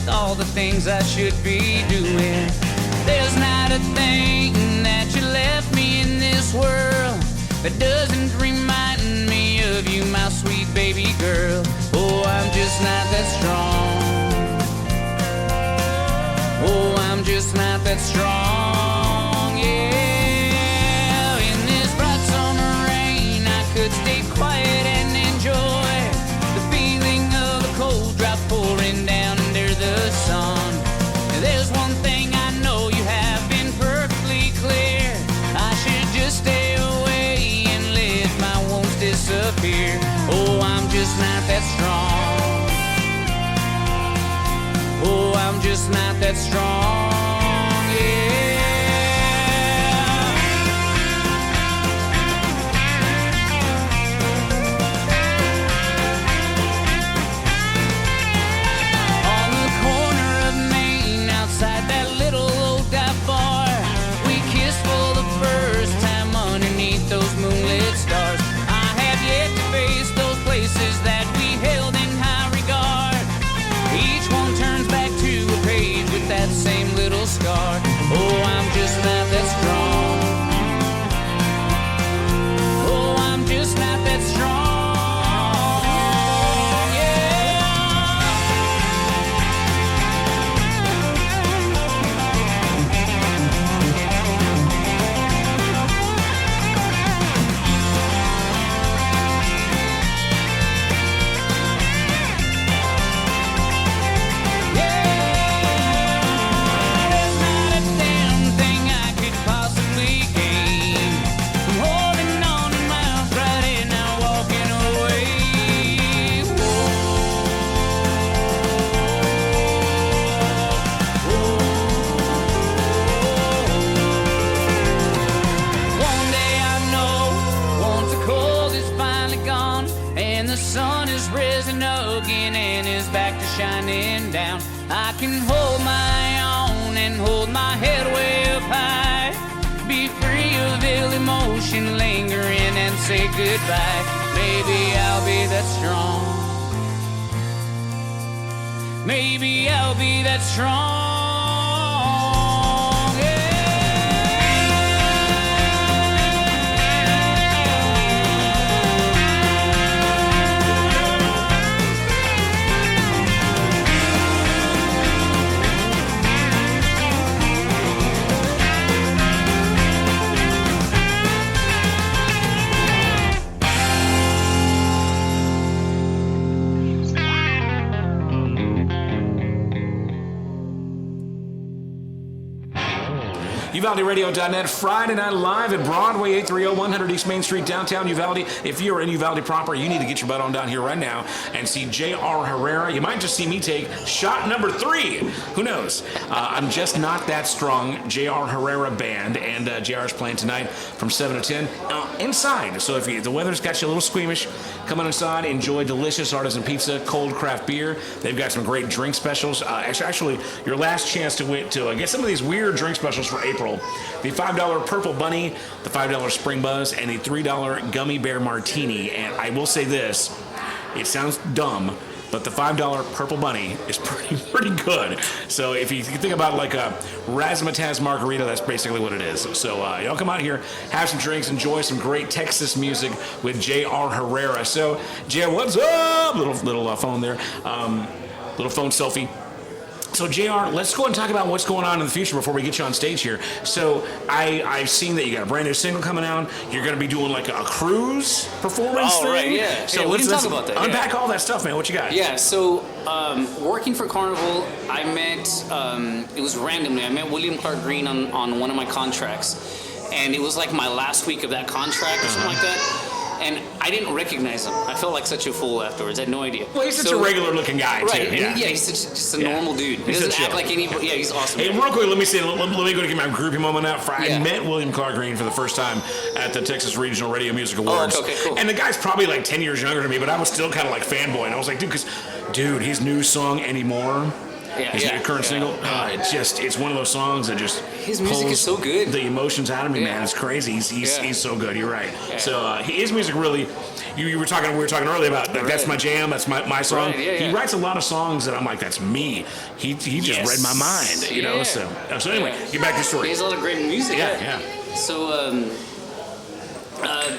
All the things I should be doing. There's not a thing that you left me in this world that doesn't remind me of you, my sweet baby girl. Oh, I'm just not that strong. Oh, I'm just not that strong. Yeah, in this bright summer rain, I could stay quiet and enjoy the feeling of a cold drop pouring down the sun. There's one thing I know, you have been perfectly clear. I should just stay away and let my wounds disappear. Oh, I'm just not that strong. Oh, I'm just not that strong. Yeah. shining down. I can hold my own and hold my head way up high. Be free of ill emotion, linger in and say goodbye. Maybe I'll be that strong. Maybe I'll be that strong. UvaldeRadio.net, Friday Night Live at Broadway, 830 100 East Main Street, downtown Uvalde. If you're in Uvalde proper, you need to get your butt on down here right now and see J.R. Herrera. You might just see me take shot number 3. Who knows? I'm just not that strong. J.R. Herrera Band, and J.R.'s playing tonight from 7 to 10 inside. So if the weather's got you a little squeamish, come on inside, enjoy delicious artisan pizza, cold craft beer. They've got some great drink specials. Actually, your last chance to get some of these weird drink specials for April. The $5 Purple Bunny, the $5 Spring Buzz, and the $3 Gummy Bear Martini. And I will say this, it sounds dumb, but the $5 Purple Bunny is pretty good. So if you think about like a razzmatazz margarita, that's basically what it is. So y'all come out here, have some drinks, enjoy some great Texas music with J.R. Herrera. So, J.R., what's up? Little phone there. Little phone selfie. So, JR, let's go and talk about what's going on in the future before we get you on stage here. So, I've seen that you got a brand new single coming out. You're going to be doing like a cruise performance thing. Right, yeah. So, we can talk about that. Unpack all that stuff, man. What you got? Yeah, so working for Carnival, I met, it was randomly, I met William Clark Green on one of my contracts. And it was like my last week of that contract or something like that. And I didn't recognize him. I felt like such a fool afterwards. I had no idea. Well, he's such a regular-looking guy, right, too. Yeah, he's just a normal dude. He doesn't act like anybody. Yeah, he's awesome. Hey, real quick, let me go to get my groupie moment out. I met William Clark Green for the first time at the Texas Regional Radio Music Awards. Oh, okay, cool. And the guy's probably like 10 years younger than me, but I was still kind of like fanboy. And I was like, dude, his new song, Anymore, his current single, it's one of those songs that just his music is so good. The emotions out of me, man. It's crazy. He's so good. You're right. Yeah. So his music really. We were talking earlier about like, that's my jam, that's my song. Right, he writes a lot of songs that I'm like, that's me. He just read my mind, you know. So anyway, get back to the story. He has a lot of great music. Yeah. So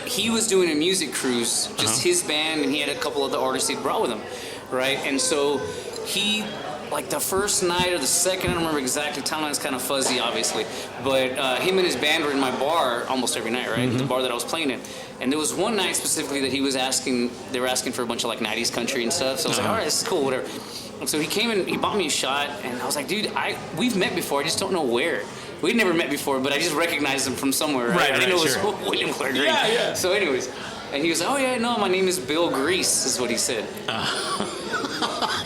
he was doing a music cruise, just his band, and he had a couple of the artists he brought with him, right? And so he, like the first night or the second, I don't remember exactly, timeline's kind of fuzzy, obviously, but him and his band were in my bar almost every night, right? The bar that I was playing in. And there was one night specifically that they were asking for a bunch of like 90s country and stuff, so I was like, all right, this is cool, whatever. And so he came in, he bought me a shot, and I was like, dude, we've met before, I just don't know where. We'd never met before, but I just recognized him from somewhere, right? I didn't know it was William Clark Green. Yeah. So anyways, and he was like, oh yeah, no, my name is Bill Grease, is what he said.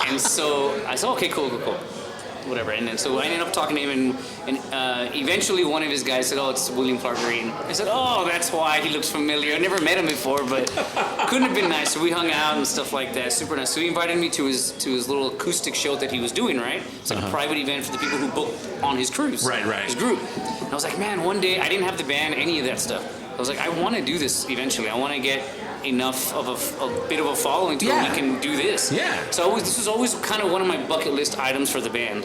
And so I said, okay, cool. Whatever. And then so I ended up talking to him, and eventually one of his guys said, oh, it's William Clark Green. I said, oh, that's why he looks familiar. I never met him before, but couldn't have been nice. So we hung out and stuff like that. Super nice. So he invited me to his little acoustic show that he was doing, right? It's like a private event for the people who booked on his cruise. Right. His group. And I was like, man, one day, I didn't have the band, any of that stuff. I was like, I want to do this eventually. I want to get enough of a bit of a following to where we can do this. Yeah. So this was always kind of one of my bucket list items for the band.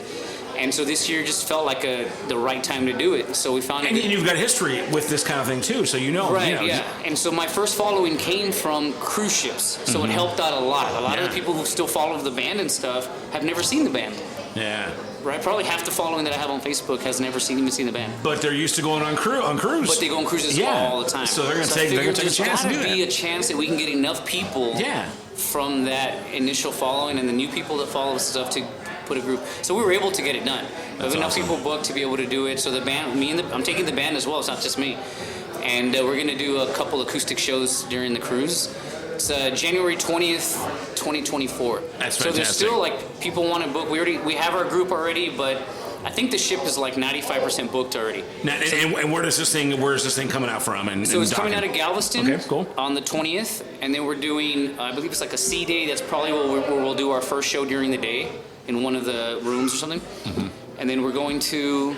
And so this year just felt like the right time to do it. So we found and you've got history with this kind of thing too, so you know. Right, you know. yeah. And so my first following came from cruise ships. So it helped out a lot. A lot of the people who still follow the band and stuff have never seen the band. Yeah. Right? Probably half the following that I have on Facebook has never even seen the band. But they're used to going on cruise. But they go on cruises all the time. So they're going to take a chance to do that. There's got to be a chance that we can get enough people from that initial following and the new people that follow stuff to put a group. So we were able to get it done. We have enough people booked to be able to do it. So the band, I'm taking the band as well. It's not just me. And we're going to do a couple acoustic shows during the cruise. It's January 20th, 2024. That's fantastic. So there's still like people want to book. We have our group already, but I think the ship is like 95% booked already. Now, and where is this thing coming out from? So it's coming out of Galveston. Okay, cool. On the 20th, and then we're doing, I believe it's like a sea day. That's probably where we'll do our first show during the day in one of the rooms or something. Mm-hmm. And then we're going to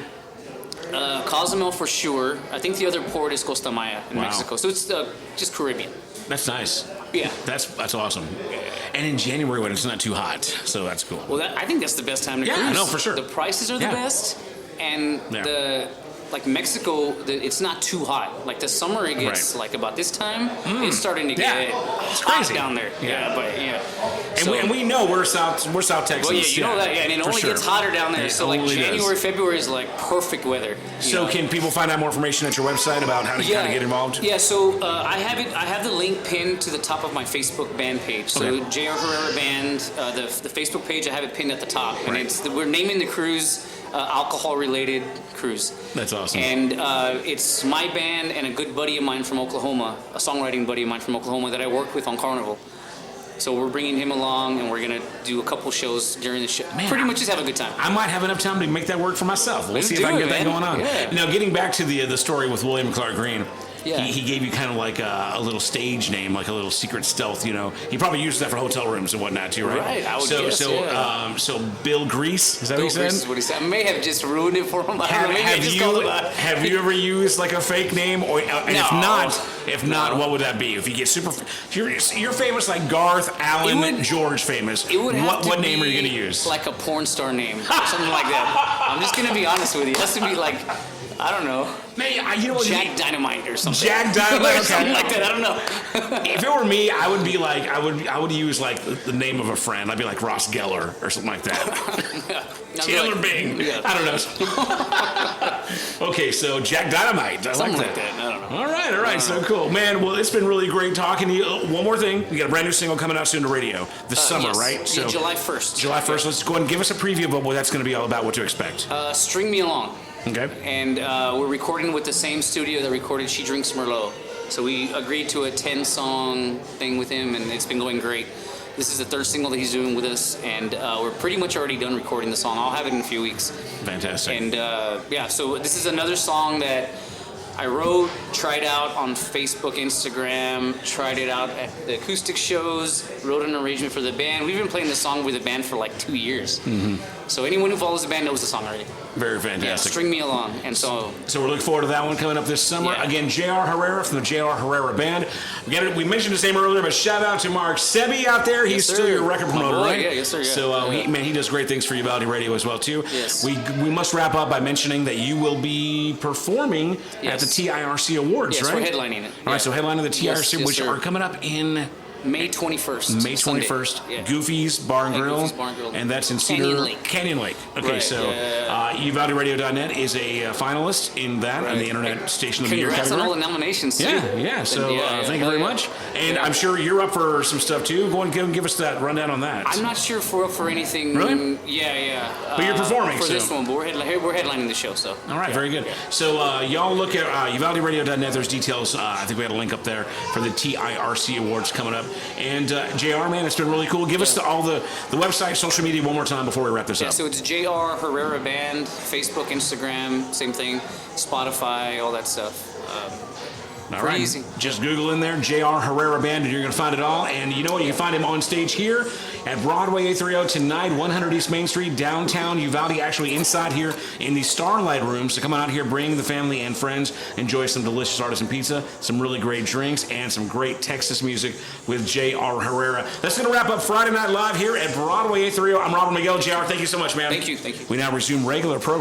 Cozumel for sure. I think the other port is Costa Maya in Mexico. So it's just Caribbean. That's nice. Yeah. That's awesome. And in January when it's not too hot, so that's cool. Well, I think that's the best time to cruise. Yeah, no, for sure. The prices are the best, and like Mexico, it's not too hot. Like the summer, it gets like about this time, it's starting to get hot down there. Yeah, but And we know we're South Texas. Well, you know that, and it only gets hotter down there. So like January, February is like perfect weather. So can people find out more information at your website about how to kind of get involved? Yeah, so I have the link pinned to the top of my Facebook band page. So J.R. Herrera Band, the Facebook page, I have it pinned at the top, and we're naming the cruise alcohol-related cruise. That's awesome. And it's my band and a good buddy of mine from Oklahoma, a songwriting buddy of mine from Oklahoma that I worked with on Carnival. So we're bringing him along, and we're going to do a couple shows during the show. Man, pretty much just have a good time. I might have enough time to make that work for myself. We'll see if I can get that going on. Yeah. Now, getting back to the story with William Clark Green, Yeah. He gave you kind of like a little stage name, like a little secret stealth, you know. He probably uses that for hotel rooms and whatnot too, right? Right, I would guess, so Bill Grease, is that what he said? Bill Grease is what he said. I may have just ruined it for him. I don't know. Maybe I just called him out. Have you ever used like a fake name? Or, and if not, what would that be? If you get super, you're famous like Garth, Allen, George famous. It would have what name are you going to use? Like a porn star name, something like that. I'm just going to be honest with you. It has to be like, I don't know. Man, you know what? Jack Dynamite or something. Jack Dynamite, or something like that. I don't know. If it were me, I would be like, I would use like the name of a friend. I'd be like Ross Geller or something like that. Taylor Bing. Yeah. I don't know. Okay, so Jack Dynamite. I something like that. I don't know. All right. So cool, man. Well, it's been really great talking to you. One more thing, we got a brand new single coming out soon to radio this summer, yes. right? So July 1st. July 1st. Let's go ahead and give us a preview of what that's going to be all about. What to expect. String Me Along. Okay. And we're recording with the same studio that recorded She Drinks Merlot. So we agreed to a 10-song thing with him, and it's been going great. This is the third single that he's doing with us, and we're pretty much already done recording the song. I'll have it in a few weeks. Fantastic. And so this is another song that I wrote, tried out on Facebook, Instagram, tried it out at the acoustic shows, wrote an arrangement for the band. We've been playing this song with the band for like 2 years. Mm-hmm. So anyone who follows the band knows the song already. Very fantastic. Yeah, String Me Along. And so we're looking forward to that one coming up this summer. Yeah. Again, J.R. Herrera from the J.R. Herrera Band. We mentioned his name earlier, but shout out to Mark Sebi out there. He's still your record promoter, right? Yeah, yes, sir. Yeah. So, he does great things for Uvalde Radio as well, too. Yes. We must wrap up by mentioning that you will be performing at the TIRC Awards, right? Yes, we're headlining it. All right, so headlining the TIRC, which are coming up in May 21st. May 21st. Yeah. Goofy's Bar and Grill. Goofy's Bar and Grill. And that's in Canyon Lake. Okay, right, so UvaldeRadio.net is a finalist in that on the Internet Station of the Year category. Congrats on all the nominations, too. Yeah. So thank you very much. And I'm sure you're up for some stuff, too. Go and give us that rundown on that. I'm not sure if we're up for anything. Really? Yeah. But you're performing, for this one, but we're headlining the show, so. All right, very good. So y'all look at UvaldeRadio.net. There's details. I think we had a link up there for the TIRC Awards coming up. And JR, man, it's been really cool. Give us all the website, social media one more time before we wrap this up. So it's JR Herrera Band, Facebook, Instagram, same thing, Spotify, all that stuff. All right. Easy. Just Google in there, J.R. Herrera Band, and you're going to find it all. And you know what? You can find him on stage here at Broadway 830 tonight, 100 East Main Street, downtown Uvalde, actually inside here in the Starlight Room. So come on out here, bring the family and friends, enjoy some delicious artisan pizza, some really great drinks, and some great Texas music with J.R. Herrera. That's going to wrap up Friday Night Live here at Broadway 830. I'm Robert Miguel. J.R., thank you so much, man. Thank you. We now resume regular programming.